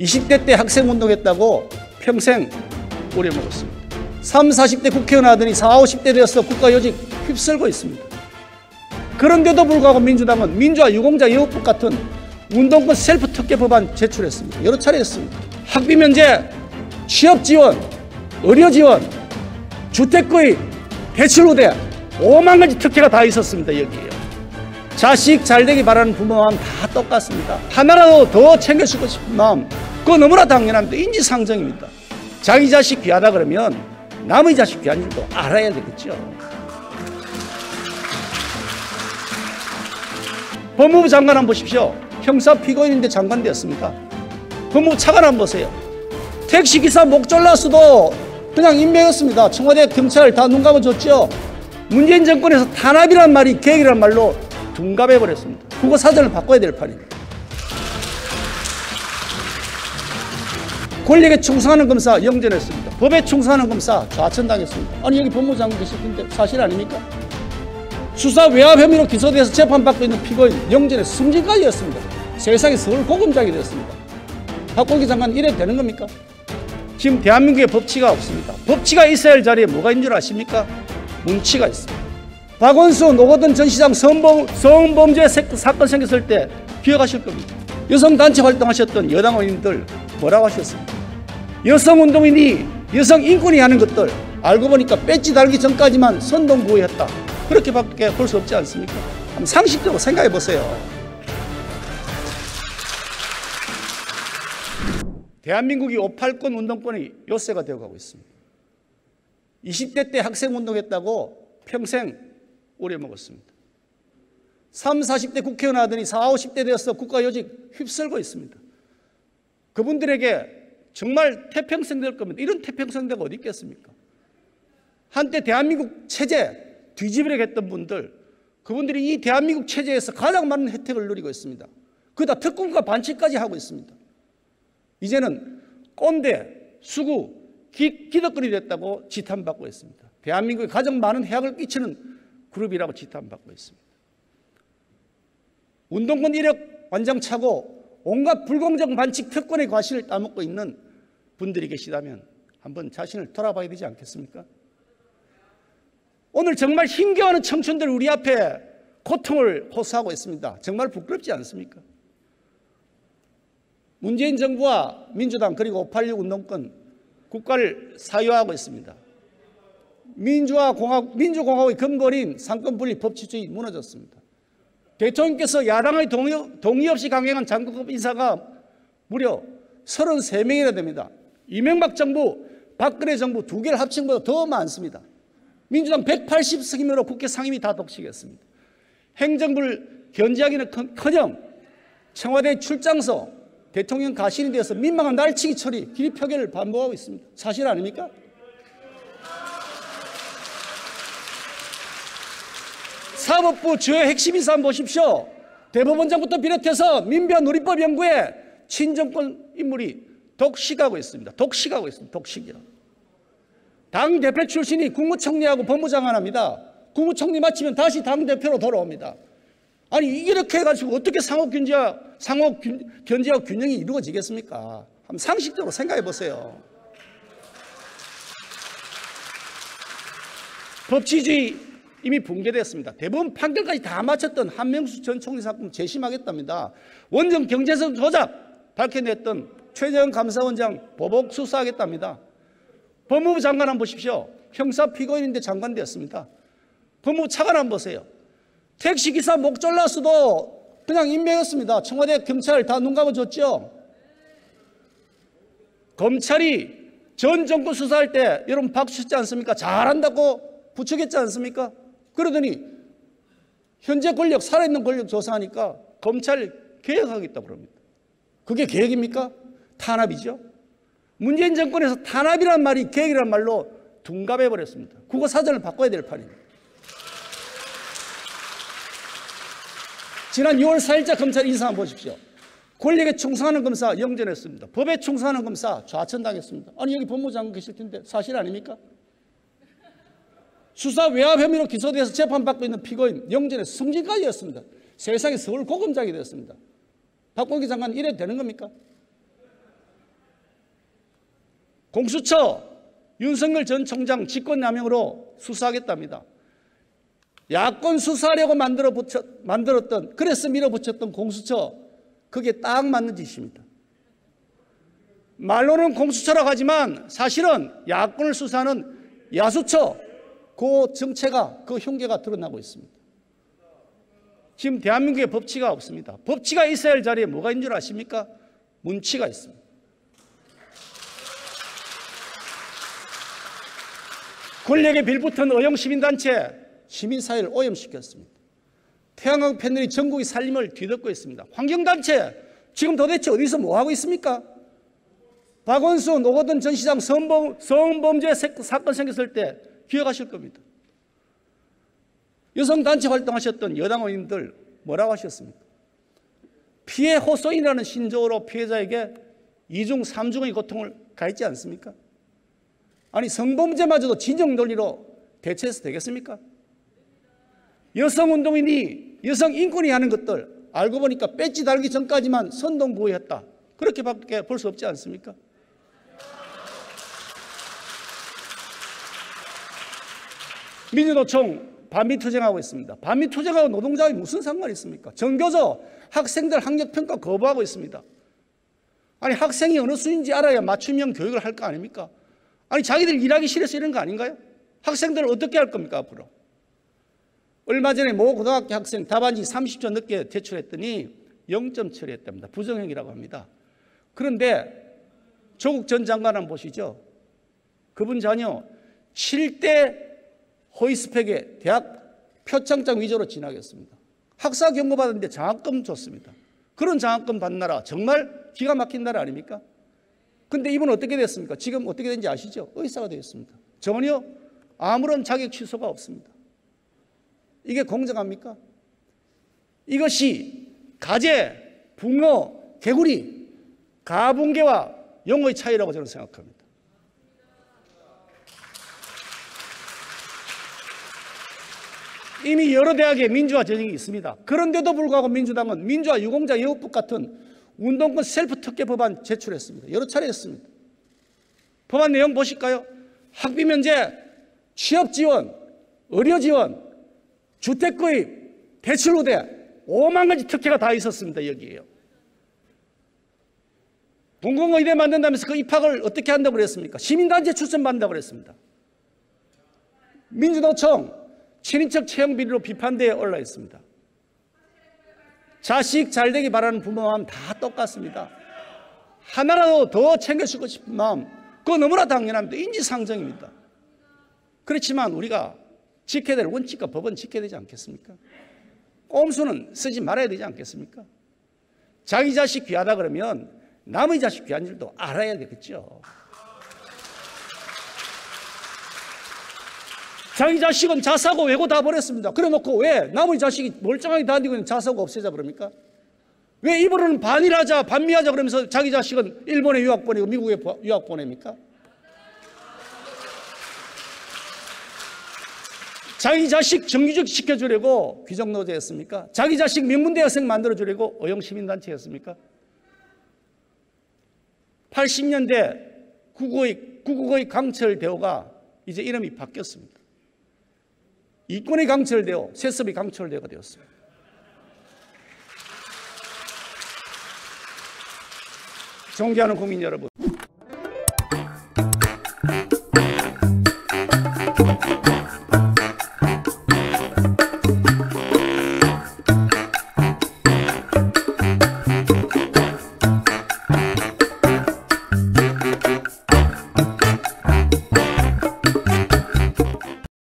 20대 때 학생운동했다고 평생 우려먹었습니다. 30, 40대 국회의원 하더니 40, 50대 되어서 국가요직 휩쓸고 있습니다. 그런데도 불구하고 민주당은 민주화 유공자 예우법 같은 운동권 셀프 특혜 법안 제출했습니다. 여러 차례 했습니다. 학비 면제, 취업 지원, 의료 지원, 주택거의 대출 우대 5만 가지 특혜가 다 있었습니다. 여기에요. 자식 잘되기 바라는 부모 마음 다 똑같습니다. 하나라도 더 챙겨주고 싶은 마음, 그거 너무나 당연합니다. 인지상정입니다. 자기 자식 귀하다 그러면 남의 자식 귀한 줄도 알아야 되겠죠. 법무부 장관 한번 보십시오. 형사 피고인인데 장관 되었습니다. 법무부 차관 한번 보세요. 택시기사 목 잘랐어도 그냥 임명했습니다. 청와대 경찰 다 눈 감아줬죠. 문재인 정권에서 탄압이란 말이 계획이란 말로 둔갑해버렸습니다. 국어 사전을 바꿔야 될 판입니다. 권력에 충성하는 검사 영전했습니다. 법에 충성하는 검사 좌천당했습니다. 아니 여기 법무부 장관 계실 텐데 사실 아닙니까? 수사 외압 혐의로 기소돼서 재판받고 있는 피고인 영전에 승진까지 했습니다. 세상에 서울 고검장이 됐습니다. 박광기 장관 이래도 되는 겁니까? 지금 대한민국에 법치가 없습니다. 법치가 있어야 할 자리에 뭐가 있는 줄 아십니까? 문치가 있습니다. 박원순, 노거든 전 시장 성범죄 사건 생겼을 때 기억하실 겁니다. 여성단체 활동하셨던 여당 의원님들 뭐라고 하셨습니까? 여성운동인이 여성인권이 하는 것들 알고 보니까 배지 달기 전까지만 선동부였다. 그렇게밖에 볼 수 없지 않습니까? 한번 상식적으로 생각해 보세요. 대한민국이 5.18권 운동권이 요새가 되어가고 있습니다. 20대 때 학생운동했다고 평생 우려먹었습니다. 30, 40대 국회의원 하더니 40, 50대 되어서 국가요직 휩쓸고 있습니다. 그분들에게 정말 태평성 될 겁니다. 이런 태평성대가 어디 있겠습니까? 한때 대한민국 체제 뒤집으려고 했던 분들, 그분들이 이 대한민국 체제에서 가장 많은 혜택을 누리고 있습니다. 그다 특권과 반칙까지 하고 있습니다. 이제는 꼰대, 수구, 기득권이 됐다고 지탄받고 있습니다. 대한민국에 가장 많은 해악을 끼치는 그룹이라고 지탄받고 있습니다. 운동권 이력 완장차고 온갖 불공정 반칙 특권의 과실을 따먹고 있는 분들이 계시다면 한번 자신을 돌아봐야 되지 않겠습니까? 오늘 정말 힘겨워하는 청춘들 우리 앞에 고통을 호소하고 있습니다. 정말 부끄럽지 않습니까? 문재인 정부와 민주당 그리고 5.86 운동권 국가를 사유하고 있습니다. 민주공화국의 근본인 상권분리 법치주의 무너졌습니다. 대통령께서 야당의 동의 없이 강행한 장관급 인사가 무려 33명이나 됩니다. 이명박 정부, 박근혜 정부 두 개를 합친 것보다 더 많습니다. 민주당 180석이므로 국회 상임위 다 독식했습니다. 행정부를 견제하기는커녕 청와대 출장소, 대통령 가신이 되어서 민망한 날치기 처리, 기립 표결을 반복하고 있습니다. 사실 아닙니까? 사법부 주요 핵심 인사 한번 보십시오. 대법원장부터 비롯해서 민변 누리법 연구에 친정권 인물이 독식하고 있습니다. 독식하고 있습니다. 독식이요. 당대표 출신이 국무총리하고 법무장관 합니다. 국무총리 마치면 다시 당대표로 돌아옵니다. 아니 이렇게 해가지고 어떻게 상호 견제와 균형이 이루어지겠습니까? 한번 상식적으로 생각해 보세요. 법치주의 이미 붕괴됐습니다. 대법원 판결까지 다 마쳤던 한명수 전 총리 사건 재심하겠답니다. 원전 경제성 조작 밝혀냈던 최재형 감사원장 보복 수사하겠답니다. 법무부 장관 한번 보십시오. 형사 피고인인데 장관 되었습니다. 법무부 차관 한번 보세요. 택시기사 목 잘랐어도 그냥 임명했습니다. 청와대 경찰 다 눈 감아줬죠. 검찰이 전 정권 수사할 때 여러분 박수 쳤지 않습니까? 잘한다고 부추겼지 않습니까? 그러더니 현재 권력, 살아있는 권력 조사하니까 검찰 개혁하겠다고 그럽니다. 그게 계획입니까? 탄압이죠. 문재인 정권에서 탄압이란 말이 계획이란 말로 둔갑해버렸습니다. 국어 사전을 바꿔야 될 판입니다. 지난 6월 4일자 검찰 인사 한번 보십시오. 권력에 충성하는 검사 영전했습니다. 법에 충성하는 검사 좌천당했습니다. 아니 여기 법무부 장관 계실 텐데 사실 아닙니까? 수사 외압 혐의로 기소돼서 재판받고 있는 피고인 영전에 승진까지 했습니다. 세상에 서울 고검장이 됐습니다. 박광기 장관 이래도 되는 겁니까? 공수처 윤석열 전 총장 직권남용으로 수사하겠답니다. 야권 수사하려고 만들었던, 그래서 밀어붙였던 공수처, 그게 딱 맞는 짓입니다. 말로는 공수처라고 하지만 사실은 야권을 수사하는 야수처, 그 정체가, 그 흉계가 드러나고 있습니다. 지금 대한민국에 법치가 없습니다. 법치가 있어야 할 자리에 뭐가 있는 줄 아십니까? 문치가 있습니다. 권력에 빌붙은 의용 시민단체, 시민사회를 오염시켰습니다. 태양광 패널이 전국의 살림을 뒤덮고 있습니다. 환경단체, 지금 도대체 어디서 뭐하고 있습니까? 박원순, 노거돈 전 시장 성범죄 사건 생겼을 때 기억하실 겁니다. 여성단체 활동하셨던 여당 의원님들 뭐라고 하셨습니까? 피해 호소인이라는 신조어로 피해자에게 2중, 3중의 고통을 가했지 않습니까? 아니, 성범죄마저도 진영 논리로 대처해서 되겠습니까? 여성운동인이, 여성인권이 하는 것들 알고 보니까 배지 달기 전까지만 선동구호였다. 그렇게밖에 볼 수 없지 않습니까? 민주노총 반미투쟁하고 있습니다. 반미투쟁하고 노동자의 무슨 상관이 있습니까? 정교조 학생들 학력평가 거부하고 있습니다. 아니, 학생이 어느 수인지 알아야 맞춤형 교육을 할 거 아닙니까? 아니, 자기들 일하기 싫어서 이런 거 아닌가요? 학생들을 어떻게 할 겁니까, 앞으로? 얼마 전에 모 고등학교 학생 답안지 30초 늦게 제출했더니 0점 처리했답니다. 부정행위라고 합니다. 그런데 조국 전 장관 한번 보시죠. 그분 자녀 7대 허위스펙에 대학 표창장 위조로 진학했습니다. 학사 경고 받았는데 장학금 줬습니다. 그런 장학금 받는 나라 정말 기가 막힌 나라 아닙니까? 근데 이분은 어떻게 됐습니까? 지금 어떻게 된지 아시죠? 의사가 되었습니다. 전혀 아무런 자격 취소가 없습니다. 이게 공정합니까? 이것이 가재, 붕어, 개구리, 가붕괴와 용어의 차이라고 저는 생각합니다. 이미 여러 대학에 민주화 전형이 있습니다. 그런데도 불구하고 민주당은 민주화 유공자 예우법 같은 운동권 셀프 특혜 법안 제출했습니다. 여러 차례 했습니다. 법안 내용 보실까요? 학비 면제, 취업 지원, 의료 지원, 주택 구입, 대출 우대, 5만 가지 특혜가 다 있었습니다. 여기에요. 공공의대 만든다면서 그 입학을 어떻게 한다고 그랬습니까? 시민단체 추천받는다고 그랬습니다. 민주노총 친인척 채용 비리로 비판대에 올라 있습니다. 자식 잘되기 바라는 부모 마음 다 똑같습니다. 하나라도 더 챙겨주고 싶은 마음, 그거 너무나 당연합니다. 인지상정입니다. 그렇지만 우리가 지켜야 될 원칙과 법은 지켜야 되지 않겠습니까? 꼼수는 쓰지 말아야 되지 않겠습니까? 자기 자식 귀하다 그러면 남의 자식 귀한 줄도 알아야 되겠죠. 자기 자식은 자사고 외고 다 버렸습니다. 그래 놓고 왜 남의 자식이 멀쩡하게 다니고 있는 자사고 없애자 그럽니까? 왜 입으로는 반일하자, 반미하자 그러면서 자기 자식은 일본에 유학 보내고 미국에 유학 보냅니까? 자기 자식 정규직 시켜주려고 귀족노조였습니까? 자기 자식 명문대학생 만들어주려고 의용시민단체였습니까? 80년대 구국의 강철대호가 이제 이름이 바뀌었습니다. 이권의 강철대호, 세습의 강철대호가 되었습니다. 존경하는 국민 여러분,